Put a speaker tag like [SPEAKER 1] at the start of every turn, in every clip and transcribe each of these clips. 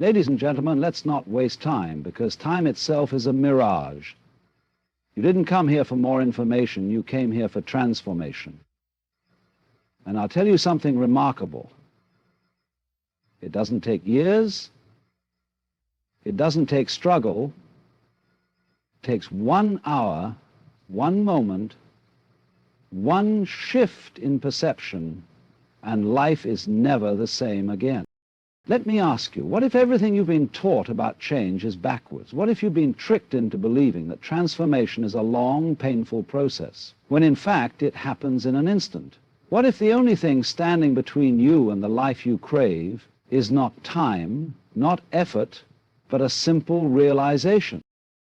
[SPEAKER 1] Ladies and gentlemen, let's not waste time, because time itself is a mirage. You didn't come here for more information, you came here for transformation. And I'll tell you something remarkable. It doesn't take years, it doesn't take struggle, it takes 1 hour, 1 moment, 1 shift in perception, and life is never the same again. Let me ask you, what if everything you've been taught about change is backwards? What if you've been tricked into believing that transformation is a long, painful process, when in fact it happens in an instant? What if the only thing standing between you and the life you crave is not time, not effort, but a simple realization?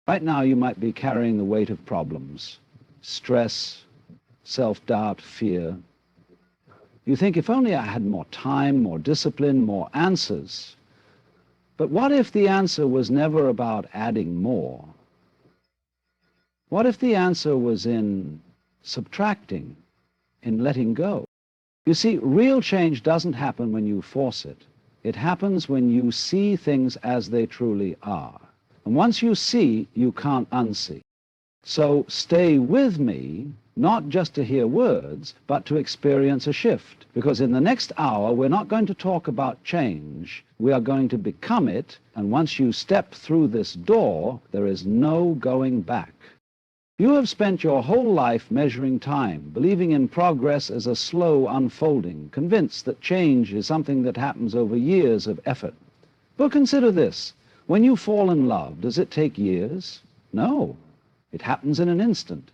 [SPEAKER 1] Right now you might be carrying the weight of problems, stress, self-doubt, fear. You think, if only I had more time, more discipline, more answers. But what if the answer was never about adding more? What if the answer was in subtracting, in letting go? You see, real change doesn't happen when you force it. It happens when you see things as they truly are. And once you see, you can't unsee. So stay with me, not just to hear words, but to experience a shift. Because in the next hour, we're not going to talk about change. We are going to become it, and once you step through this door, there is no going back. You have spent your whole life measuring time, believing in progress as a slow unfolding, convinced that change is something that happens over years of effort. But consider this. When you fall in love, does it take years? No. It happens in an instant.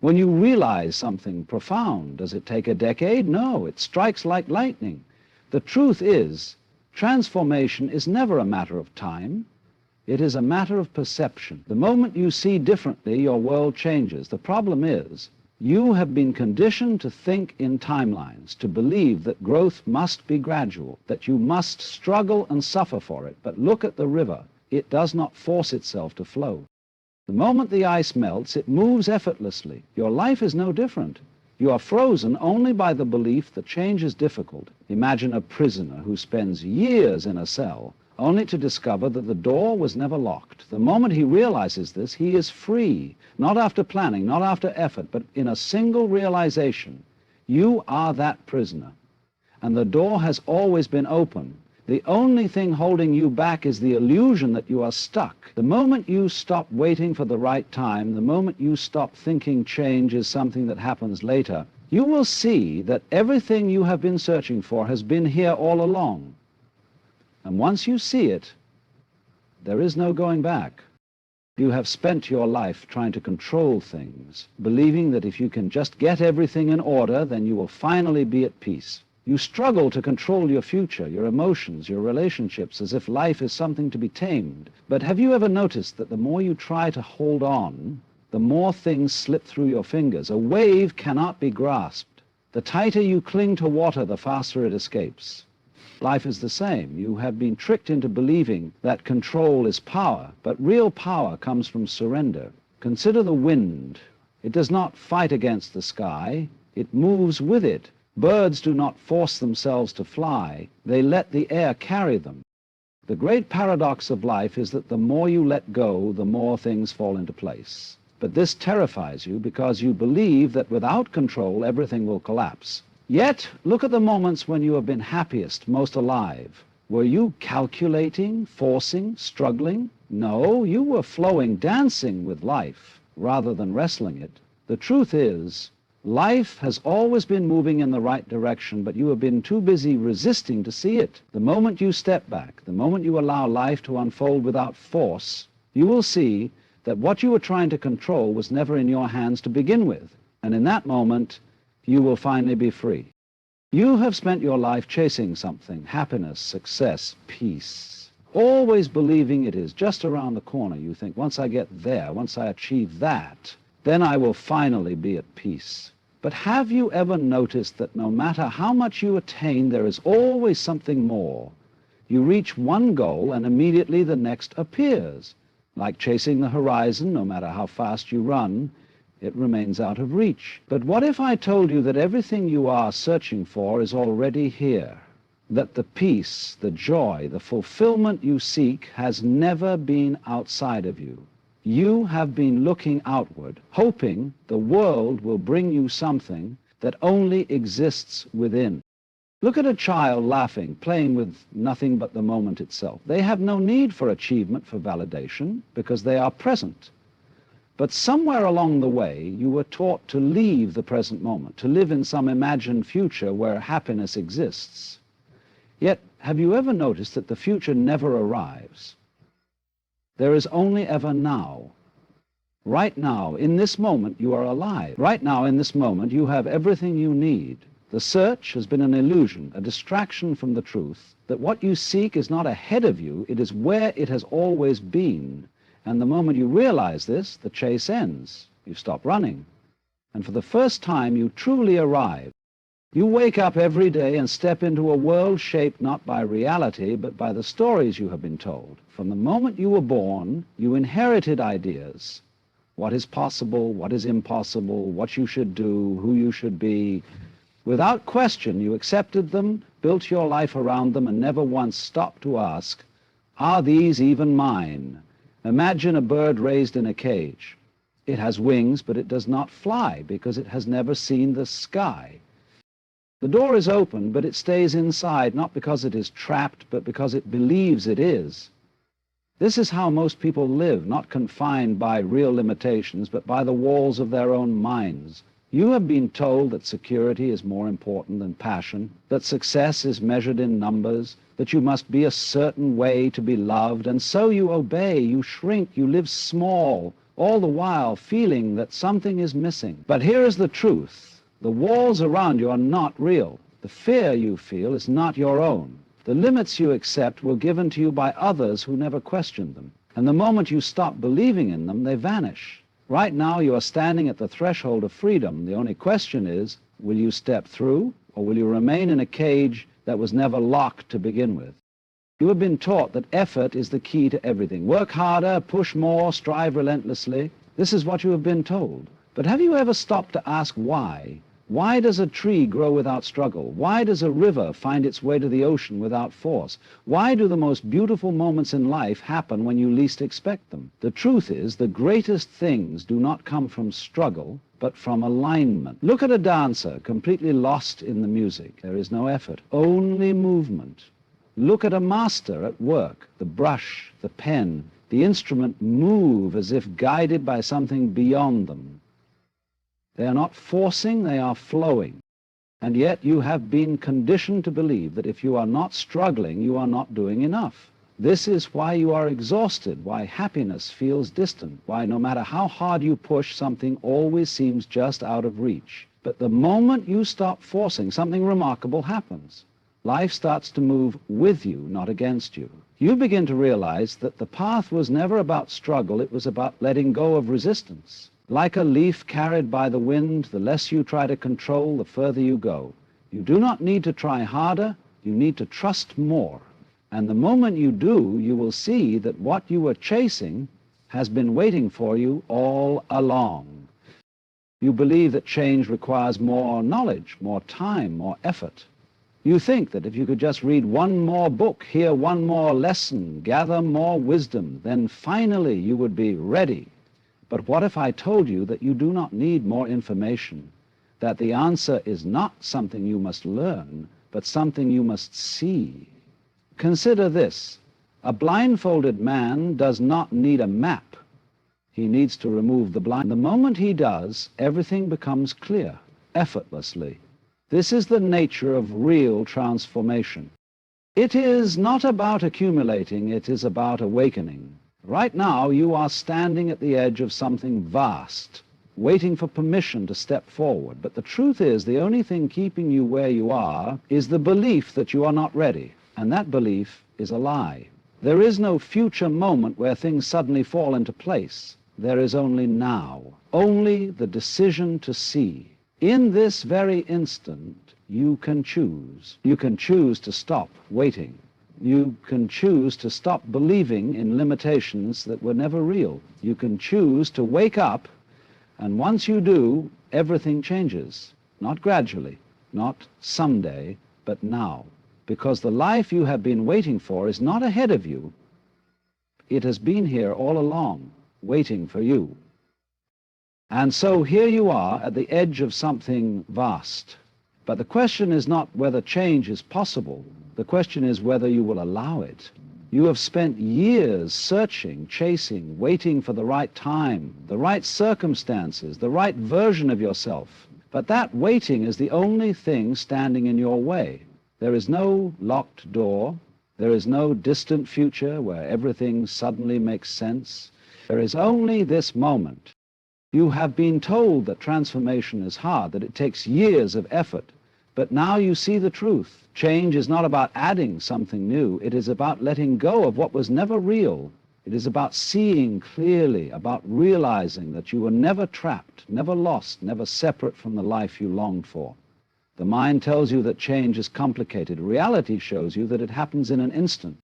[SPEAKER 1] When you realize something profound, does it take a decade? No, it strikes like lightning. The truth is, transformation is never a matter of time. It is a matter of perception. The moment you see differently, your world changes. The problem is, you have been conditioned to think in timelines, to believe that growth must be gradual, that you must struggle and suffer for it. But look at the river. It does not force itself to flow. The moment the ice melts, it moves effortlessly. Your life is no different. You are frozen only by the belief that change is difficult. Imagine a prisoner who spends years in a cell, only to discover that the door was never locked. The moment he realizes this, he is free, not after planning, not after effort, but in a single realization. You are that prisoner, and the door has always been open. The only thing holding you back is the illusion that you are stuck. The moment you stop waiting for the right time, the moment you stop thinking change is something that happens later, you will see that everything you have been searching for has been here all along. And once you see it, there is no going back. You have spent your life trying to control things, believing that if you can just get everything in order, then you will finally be at peace. You struggle to control your future, your emotions, your relationships, as if life is something to be tamed. But have you ever noticed that the more you try to hold on, the more things slip through your fingers? A wave cannot be grasped. The tighter you cling to water, the faster it escapes. Life is the same. You have been tricked into believing that control is power, but real power comes from surrender. Consider the wind. It does not fight against the sky. It moves with it. Birds do not force themselves to fly. They let the air carry them. The great paradox of life is that the more you let go, the more things fall into place. But this terrifies you because you believe that without control, everything will collapse. Yet, look at the moments when you have been happiest, most alive. Were you calculating, forcing, struggling? No, you were flowing, dancing with life, rather than wrestling it. The truth is, life has always been moving in the right direction, but you have been too busy resisting to see it. The moment you step back, the moment you allow life to unfold without force, you will see that what you were trying to control was never in your hands to begin with. And in that moment, you will finally be free. You have spent your life chasing something, happiness, success, peace, always believing it is just around the corner. You think, once I get there, once I achieve that, then I will finally be at peace. But have you ever noticed that no matter how much you attain, there is always something more? You reach one goal and immediately the next appears. Like chasing the horizon, no matter how fast you run, it remains out of reach. But what if I told you that everything you are searching for is already here? that the peace, the joy, the fulfillment you seek has never been outside of you. You have been looking outward, hoping the world will bring you something that only exists within. Look at a child laughing, playing with nothing but the moment itself. They have no need for achievement, for validation, because they are present. But somewhere along the way, you were taught to leave the present moment, to live in some imagined future where happiness exists. Yet, have you ever noticed that the future never arrives? There is only ever now. Right now, in this moment, you are alive. Right now, in this moment, you have everything you need. The search has been an illusion, a distraction from the truth, that what you seek is not ahead of you, it is where it has always been. And the moment you realize this, the chase ends. You stop running. And for the first time, you truly arrive. You wake up every day and step into a world shaped not by reality, but by the stories you have been told. From the moment you were born, you inherited ideas. What is possible, what is impossible, what you should do, who you should be. Without question, you accepted them, built your life around them, and never once stopped to ask, are these even mine? Imagine a bird raised in a cage. It has wings, but it does not fly because it has never seen the sky. The door is open, but it stays inside, not because it is trapped, but because it believes it is. This is how most people live, not confined by real limitations, but by the walls of their own minds. You have been told that security is more important than passion, that success is measured in numbers, that you must be a certain way to be loved, and so you obey, you shrink, you live small, all the while feeling that something is missing. But here is the truth. The walls around you are not real. The fear you feel is not your own. The limits you accept were given to you by others who never questioned them. And the moment you stop believing in them, they vanish. Right now you are standing at the threshold of freedom. The only question is, will you step through, or will you remain in a cage that was never locked to begin with? You have been taught that effort is the key to everything. Work harder, push more, strive relentlessly. This is what you have been told. But have you ever stopped to ask why? Why does a tree grow without struggle? Why does a river find its way to the ocean without force? Why do the most beautiful moments in life happen when you least expect them? The truth is, the greatest things do not come from struggle, but from alignment. Look at a dancer completely lost in the music. There is no effort, only movement. Look at a master at work. The brush, the pen, the instrument move as if guided by something beyond them. They are not forcing, they are flowing. And yet you have been conditioned to believe that if you are not struggling, you are not doing enough. This is why you are exhausted, why happiness feels distant, why no matter how hard you push, something always seems just out of reach. But the moment you stop forcing, something remarkable happens. Life starts to move with you, not against you. You begin to realize that the path was never about struggle, it was about letting go of resistance. Like a leaf carried by the wind, the less you try to control, the further you go. You do not need to try harder, you need to trust more. And the moment you do, you will see that what you were chasing has been waiting for you all along. You believe that change requires more knowledge, more time, more effort. You think that if you could just read one more book, hear one more lesson, gather more wisdom, then finally you would be ready. But what if I told you that you do not need more information, that the answer is not something you must learn, but something you must see? Consider this. A blindfolded man does not need a map. He needs to remove the blind. The moment he does, everything becomes clear, effortlessly. This is the nature of real transformation. It is not about accumulating, it is about awakening. Right now, you are standing at the edge of something vast, waiting for permission to step forward. But the truth is, the only thing keeping you where you are is the belief that you are not ready. And that belief is a lie. There is no future moment where things suddenly fall into place. There is only now, only the decision to see. In this very instant, you can choose. You can choose to stop waiting. You can choose to stop believing in limitations that were never real. You can choose to wake up, and once you do, everything changes. Not gradually, not someday, but now. because the life you have been waiting for is not ahead of you. It has been here all along, waiting for you. And so here you are at the edge of something vast. But the question is not whether change is possible. The question is whether you will allow it. You have spent years searching, chasing, waiting for the right time, the right circumstances, the right version of yourself. But that waiting is the only thing standing in your way. There is no locked door. There is no distant future where everything suddenly makes sense. There is only this moment. You have been told that transformation is hard, that it takes years of effort. But now you see the truth. Change is not about adding something new. It is about letting go of what was never real. It is about seeing clearly, about realizing that you were never trapped, never lost, never separate from the life you longed for. The mind tells you that change is complicated. Reality shows you that it happens in an instant.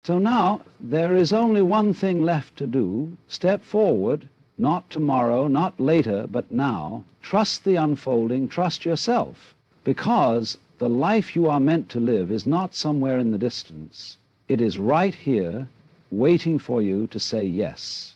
[SPEAKER 1] So now there is only one thing left to do. Step forward, not tomorrow, not later, but now. Trust the unfolding, trust yourself. Because the life you are meant to live is not somewhere in the distance. It is right here, waiting for you to say yes.